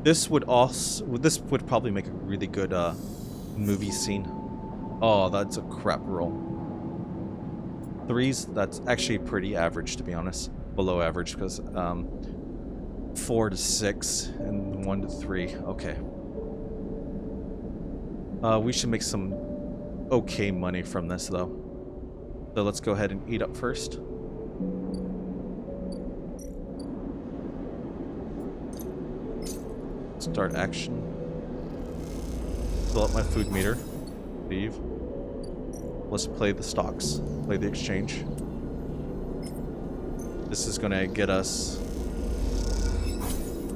This would probably make a really good movie scene. Oh, that's a crap roll. 3s, that's actually pretty average, to be honest. Below average, because 4 to 6 and 1 to 3. Okay. We should make some okay money from this, though. So let's go ahead and eat up first. Start action. Fill up my food meter. Leave. Let's play the stocks. Play the exchange. This is gonna get us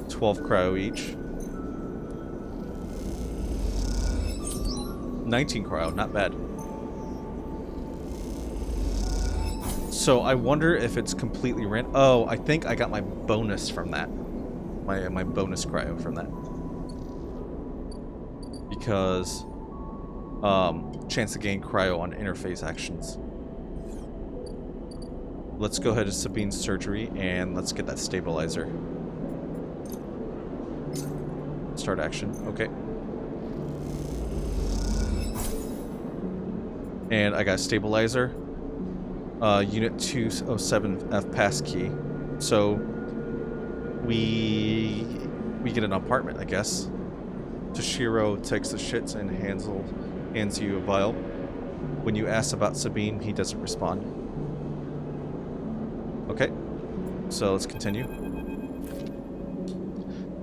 12 cryo each. 19 cryo, not bad. So I wonder if it's completely random. Oh, I think I got my bonus from that. My bonus cryo from that. Because chance to gain cryo on interface actions. Let's go ahead to Sabine's surgery and let's get that stabilizer. Start action. Okay. And I got a stabilizer. Unit 207F passkey. So we get an apartment, I guess. Toshiro takes the shits and hands you a vial. When you ask about Sabine, he doesn't respond. Okay, so let's continue.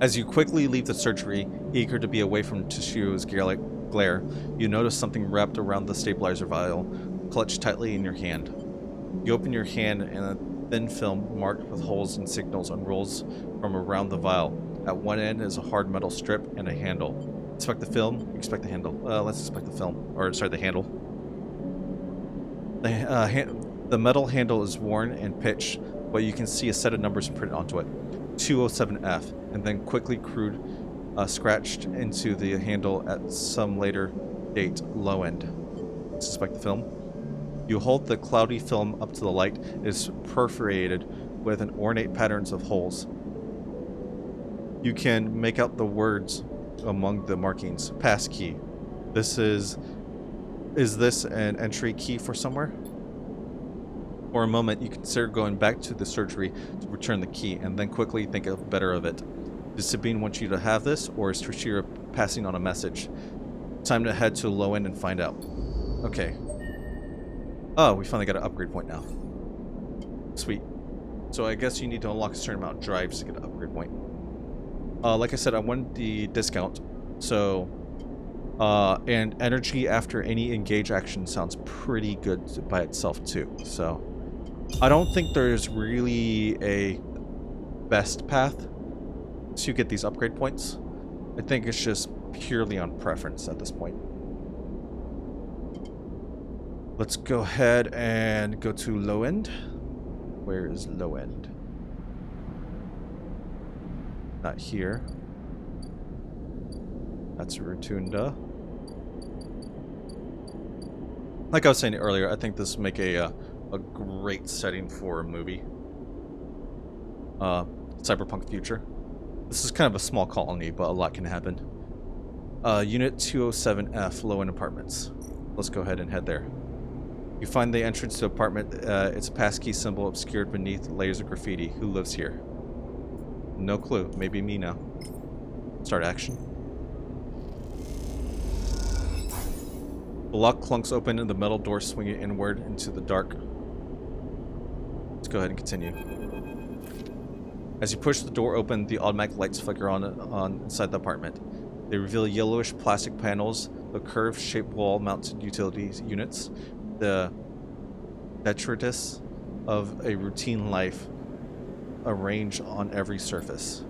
As you quickly leave the surgery, eager to be away from Toshiro's glare, you notice something wrapped around the stabilizer vial, clutched tightly in your hand. You open your hand and a thin film marked with holes and signals unrolls from around the vial. At one end is a hard metal strip and a handle. Inspect the film, expect the handle. Let's inspect the film. Or, sorry, the handle. The metal handle is worn and pitched, but you can see a set of numbers printed onto it. 207F, and then quickly scratched into the handle at some later date, low end. Suspect the film. You hold the cloudy film up to the light. It is perforated with an ornate patterns of holes. You can make out the words among the markings. Passkey. Is this an entry key for somewhere? For a moment, you consider going back to the surgery to return the key, and then quickly think better of it. Does Sabine want you to have this, or is Toshiro passing on a message? Time to head to low end and find out. Okay. Oh, we finally got an upgrade point now. Sweet. So I guess you need to unlock a certain amount of drives to get an upgrade point. Like I said, I won the discount. So, and energy after any engage action sounds pretty good by itself too. So, I don't think there's really a best path to get these upgrade points. I think it's just purely on preference at this point. Let's go ahead and go to low end. Where is low end? Not here. That's Rotunda. Like I was saying earlier, I think this would make a great setting for a movie. Cyberpunk future. This is kind of a small colony, but a lot can happen. Unit 207F, low-end apartments. Let's go ahead and head there. You find the entrance to the apartment. It's a passkey symbol obscured beneath layers of graffiti. Who lives here? No clue. Maybe me now. Start action. The lock clunks open and the metal door swinging inward into the dark. Let's go ahead and continue. As you push the door open, the automatic lights flicker on inside the apartment. They reveal yellowish plastic panels, the curved-shaped wall-mounted utility units, the detritus of a routine life arranged on every surface.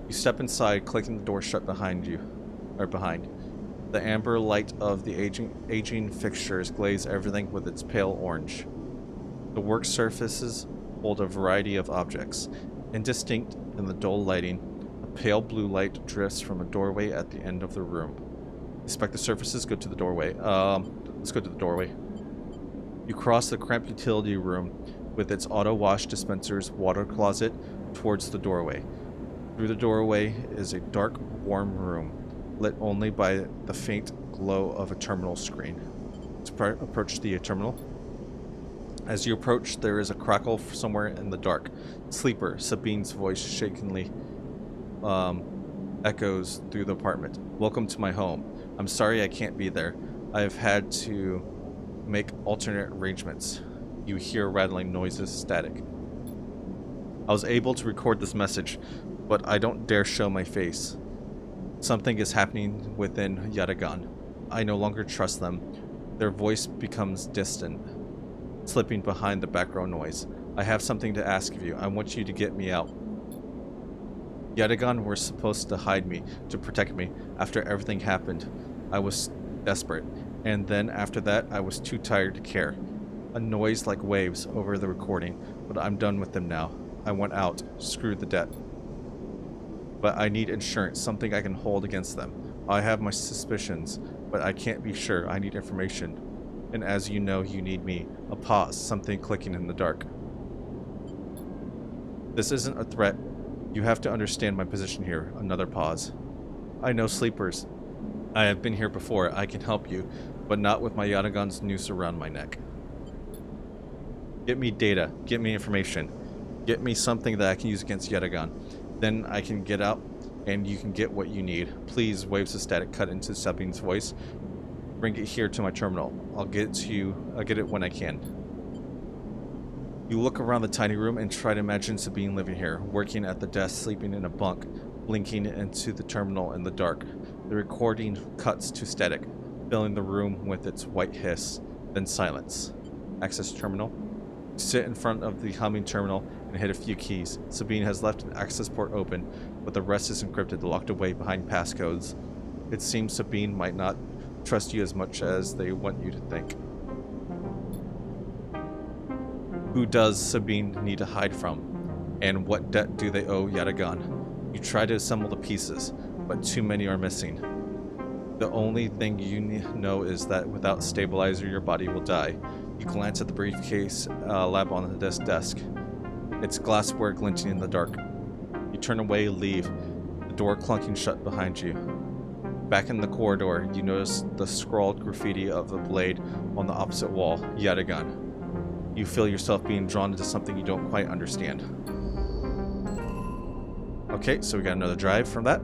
You step inside, clicking the door shut behind you, or behind. The amber light of the aging fixtures glaze everything with its pale orange. The work surfaces hold a variety of objects. Indistinct in the dull lighting, a pale blue light drifts from a doorway at the end of the room. Inspect the surfaces, go to the doorway. Let's go to the doorway. You cross the cramped utility room with its auto wash dispensers, water closet towards the doorway. Through the doorway is a dark, warm room, lit only by the faint glow of a terminal screen. Let's approach the terminal. As you approach, there is a crackle somewhere in the dark. Sleeper, Sabine's voice shakenly echoes through the apartment. Welcome to my home. I'm sorry I can't be there. I have had to make alternate arrangements. You hear rattling noises, static. I was able to record this message, but I don't dare show my face. Something is happening within Yatagan. I no longer trust them. Their voice becomes distant, slipping behind the background noise. I have something to ask of you. I want you to get me out. Yatagan were supposed to hide me, to protect me. After everything happened, I was desperate. And then after that, I was too tired to care. A noise like waves over the recording, but I'm done with them now. I want out. Screw the debt. But I need insurance, something I can hold against them. I have my suspicions, but I can't be sure. I need information. And as you know, you need me. A pause, something clicking in the dark. This isn't a threat. You have to understand my position here. Another pause. I know sleepers. I have been here before. I can help you, but not with my Yatagan's noose around my neck. Get me data. Get me information. Get me something that I can use against Yatagan. Then I can get out, and you can get what you need. Please, waves of static cut into Sabine's voice. Bring it here to my terminal. I'll get it to you. I'll get it when I can. You look around the tiny room and try to imagine Sabine living here, working at the desk, sleeping in a bunk, blinking into the terminal in the dark. The recording cuts to static, filling the room with its white hiss, then silence. Access terminal. Sit in front of the humming terminal and hit a few keys. Sabine has left an access port open, but the rest is encrypted, locked away behind passcodes. It seems Sabine might not trust you as much as they want you to think. Who does Sabine need to hide from? And what debt do they owe Yatagan? You try to assemble the pieces, but too many are missing. The only thing you know is that without stabilizer, your body will die. You glance at the briefcase lab on the desk. Its glassware glinting in the dark. You turn away, leave, the door clunking shut behind you. Back in the corridor, you notice the scrawled graffiti of the blade on the opposite wall, Yatagan. You feel yourself being drawn into something you don't quite understand. Okay, so we got another drive from that.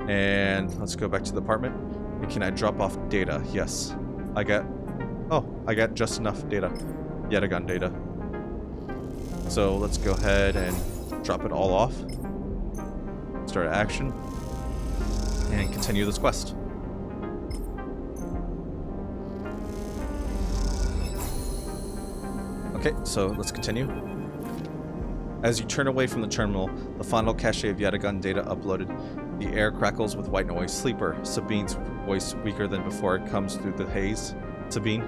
And let's go back to the apartment. And can I drop off data? Yes. I got just enough data. Yatagan data. So let's go ahead and drop it all off. Start action. And continue this quest. Okay, so let's continue. As you turn away from the terminal, the final cache of Yatagan data uploaded, the air crackles with white noise. Sleeper, Sabine's voice weaker than before it comes through the haze. Sabine?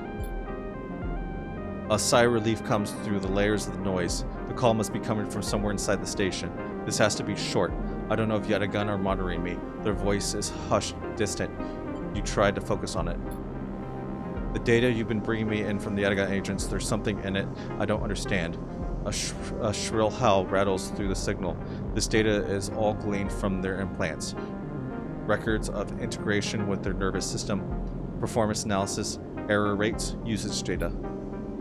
A sigh of relief comes through the layers of the noise. The call must be coming from somewhere inside the station. This has to be short. I don't know if Yatagan are monitoring me. Their voice is hushed, distant. You try to focus on it. The data you've been bringing me in from the Yatagan agents, there's something in it I don't understand. A shrill howl rattles through the signal. This data is all gleaned from their implants. Records of integration with their nervous system, performance analysis, error rates, usage data.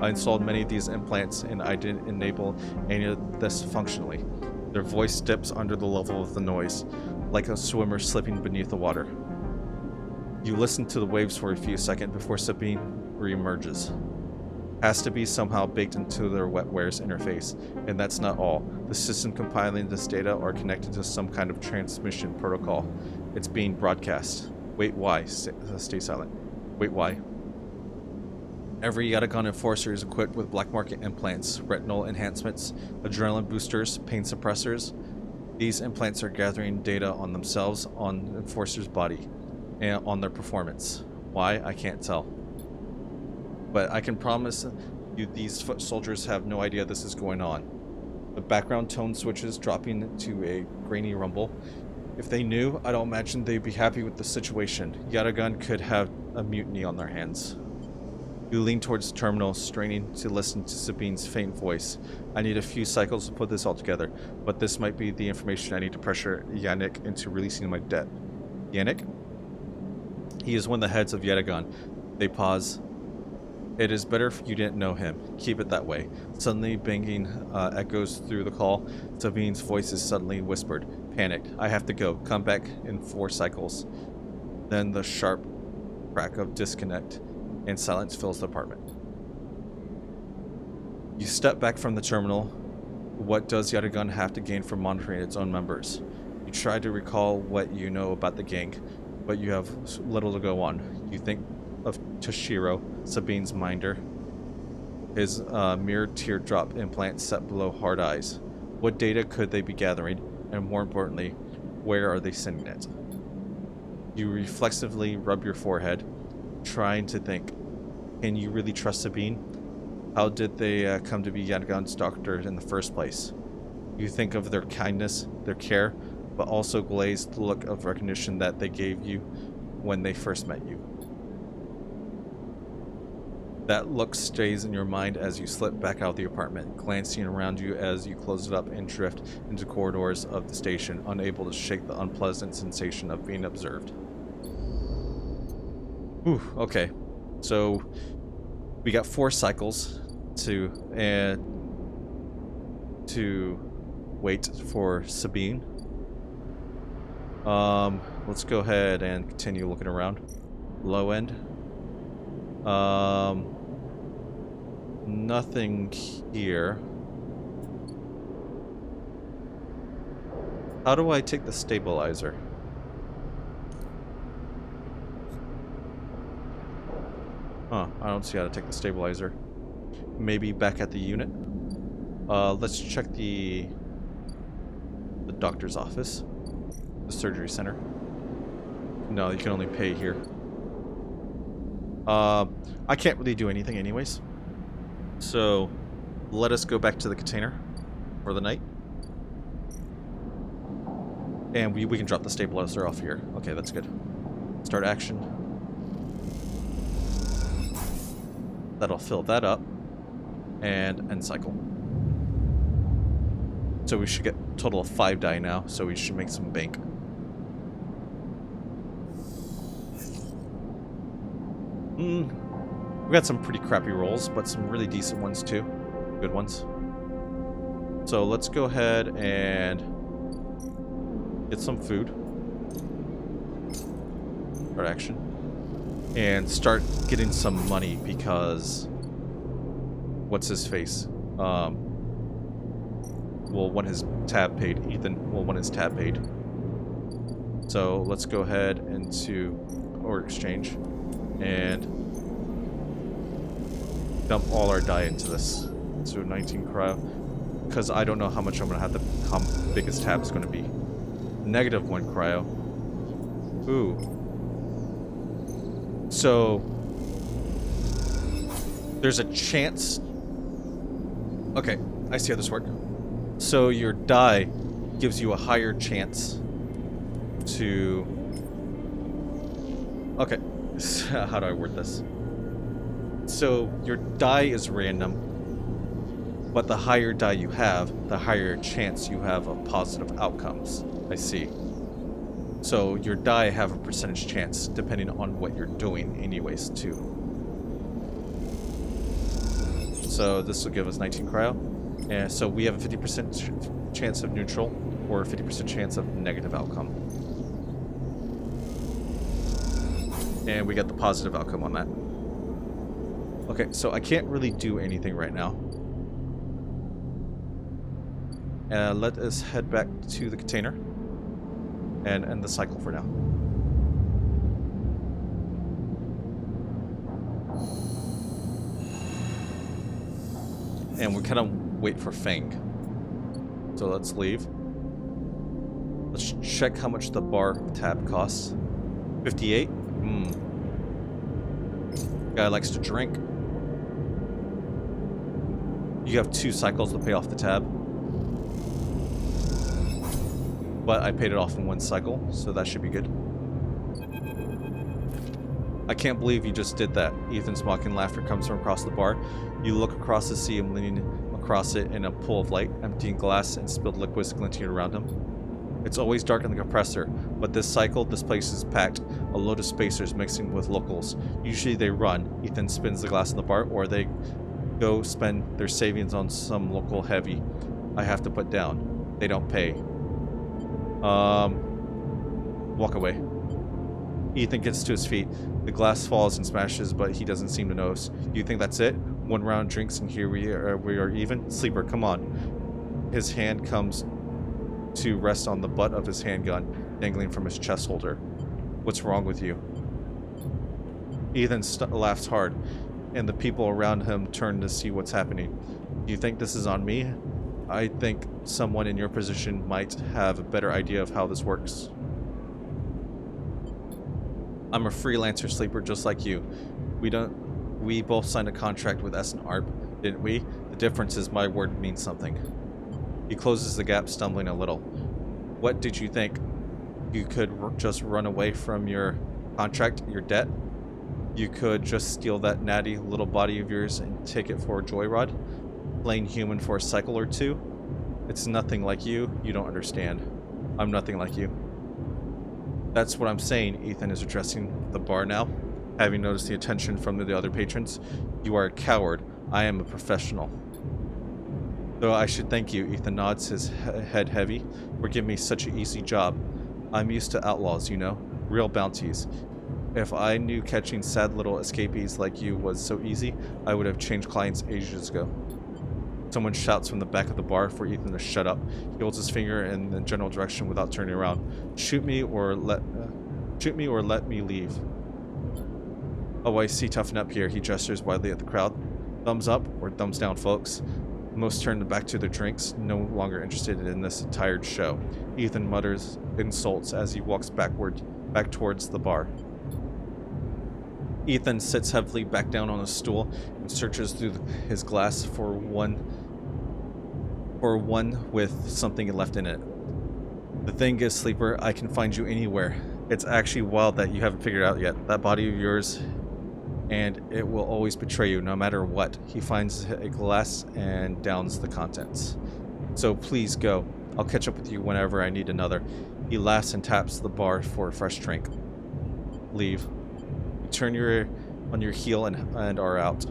I installed many of these implants and I didn't enable any of this functionally. Their voice dips under the level of the noise, like a swimmer slipping beneath the water. You listen to the waves for a few seconds before Sabine reemerges. Has to be somehow baked into their wetware's interface, and that's not all. The system compiling this data are connected to some kind of transmission protocol. It's being broadcast. Wait, why? Stay silent. Wait, why? Every Yatagan enforcer is equipped with black market implants, retinal enhancements, adrenaline boosters, pain suppressors. These implants are gathering data on themselves, on the enforcer's body, and on their performance. Why? I can't tell. But I can promise you these foot soldiers have no idea this is going on. The background tone switches, dropping to a grainy rumble. If they knew, I don't imagine they'd be happy with the situation. Yatagan could have a mutiny on their hands. You lean towards the terminal, straining to listen to Sabine's faint voice. I need a few cycles to put this all together, but this might be the information I need to pressure Yannick into releasing my debt. Yannick? He is one of the heads of Yatagan. They pause. It is better if you didn't know him. Keep it that way. Suddenly, banging echoes through the call. Sabine's voice is suddenly whispered. Panicked. I have to go. Come back in 4 cycles. Then the sharp crack of disconnect, and silence fills the apartment. You step back from the terminal. What does Yatagan have to gain from monitoring its own members? You try to recall what you know about the gang, but you have little to go on. You think of Toshiro, Sabine's minder, his mirrored teardrop implant set below hard eyes. What data could they be gathering, and more importantly, where are they sending it? You reflexively rub your forehead, trying to think, can you really trust Sabine? How did they come to be Yatagan's doctor in the first place? You think of their kindness, their care, but also glazed look of recognition that they gave you when they first met you. That look stays in your mind as you slip back out of the apartment, glancing around you as you close it up and drift into corridors of the station, unable to shake the unpleasant sensation of being observed. Ooh, okay. So we got 4 cycles to wait for Sabine. Let's go ahead and continue looking around. Low end. Nothing here. How do I take the stabilizer? Huh, I don't see how to take the stabilizer. Maybe back at the unit. Let's check the doctor's office. The surgery center. No, you can only pay here. I can't really do anything anyways. So, let us go back to the container for the night. And we can drop the stabilizer off here. Okay, that's good. Start action. That'll fill that up. And end cycle. So we should get a total of 5 die now, so we should make some bank. We got some pretty crappy rolls, but some really decent ones too. Good ones. So let's go ahead and get some food. Start action. And start getting some money because... What's his face? Well, when his tab paid. Ethan will want his tab paid. So let's go ahead into order exchange and dump all our die into this. So 19 cryo. Because I don't know how much I'm going to have to... How big his tab is going to be. -1 cryo. Ooh. So... There's a chance... Okay, I see how this works. So your die gives you a higher chance to... Okay, how do I word this? So your die is random, but the higher die you have, the higher chance you have of positive outcomes. I see. So your die have a percentage chance depending on what you're doing anyways too. So this will give us 19 cryo. And so we have a 50% chance of neutral or a 50% chance of negative outcome. And we got the positive outcome on that. Okay, so I can't really do anything right now. Let us head back to the container and end the cycle for now. And we kind of wait for Fang. So let's leave. Let's check how much the bar tab costs. 58? Guy likes to drink. You have 2 cycles to pay off the tab. But I paid it off in 1 cycle, so that should be good. I can't believe you just did that. Ethan's mocking laughter comes from across the bar. You look across to see him leaning across it in a pool of light, emptying glass and spilled liquids glinting around him. It's always dark in the compressor, but this cycle, this place is packed. A load of spacers mixing with locals. Usually they run. Ethan spins the glass in the bar, or they go spend their savings on some local heavy I have to put down. They don't pay. Walk away. Ethan gets to his feet. The glass falls and smashes, but he doesn't seem to notice. You think that's it? One round drinks and here we are even? Sleeper, come on. His hand comes to rest on the butt of his handgun, dangling from his chest holder. What's wrong with you? Ethan laughs hard, and the people around him turn to see what's happening. Do you think this is on me? I think someone in your position might have a better idea of how this works. I'm a freelancer, Sleeper, just like you. We both signed a contract with S&ARP, didn't we? The difference is my word means something. He closes the gap, stumbling a little. What did you think? You could just run away from your contract, your debt? You could just steal that natty little body of yours and take it for a joyride? Playing human for a cycle or two? It's nothing like you. You don't understand. I'm nothing like you. That's what I'm saying. Ethan is addressing the bar now, having noticed the attention from the other patrons. You are a coward. I am a professional. Though I should thank you. Ethan nods, his head heavy, for giving me such an easy job. I'm used to outlaws, you know, real bounties. If I knew catching sad little escapees like you was so easy, I would have changed clients ages ago. Someone shouts from the back of the bar for Ethan to shut up. He holds his finger in the general direction without turning around. Shoot me or let me leave. Oh, I see. Toughen up here. He gestures widely at the crowd. Thumbs up or thumbs down, folks. Most turn back to their drinks, no longer interested in this tired show. Ethan mutters insults as he walks back towards the bar. Ethan sits heavily back down on a stool and searches through his glass for one with something left in it. The thing is, Sleeper, I can find you anywhere. It's actually wild that you haven't figured out yet. That body of yours, and it will always betray you no matter what. He finds a glass and downs the contents. So please go. I'll catch up with you whenever I need another. He laughs and taps the bar for a fresh drink. Leave. You turn on your heel and are out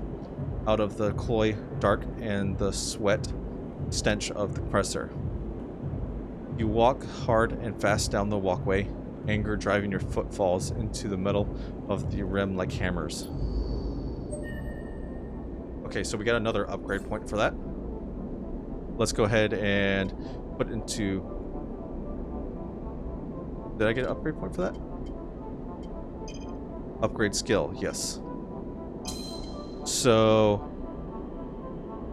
of the cloy dark and the sweat stench of the compressor. You walk hard and fast down the walkway, anger driving your footfalls into the metal of the rim like hammers. Okay, so we got another upgrade point for that. Let's go ahead and put into... Did I get an upgrade point for that? Upgrade skill, yes. So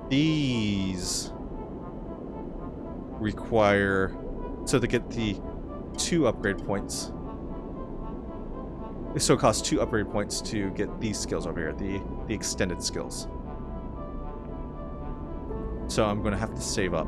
these require, so to get the 2 upgrade points, so it costs 2 upgrade points to get these skills over here, the extended skills. So I'm going to have to save up.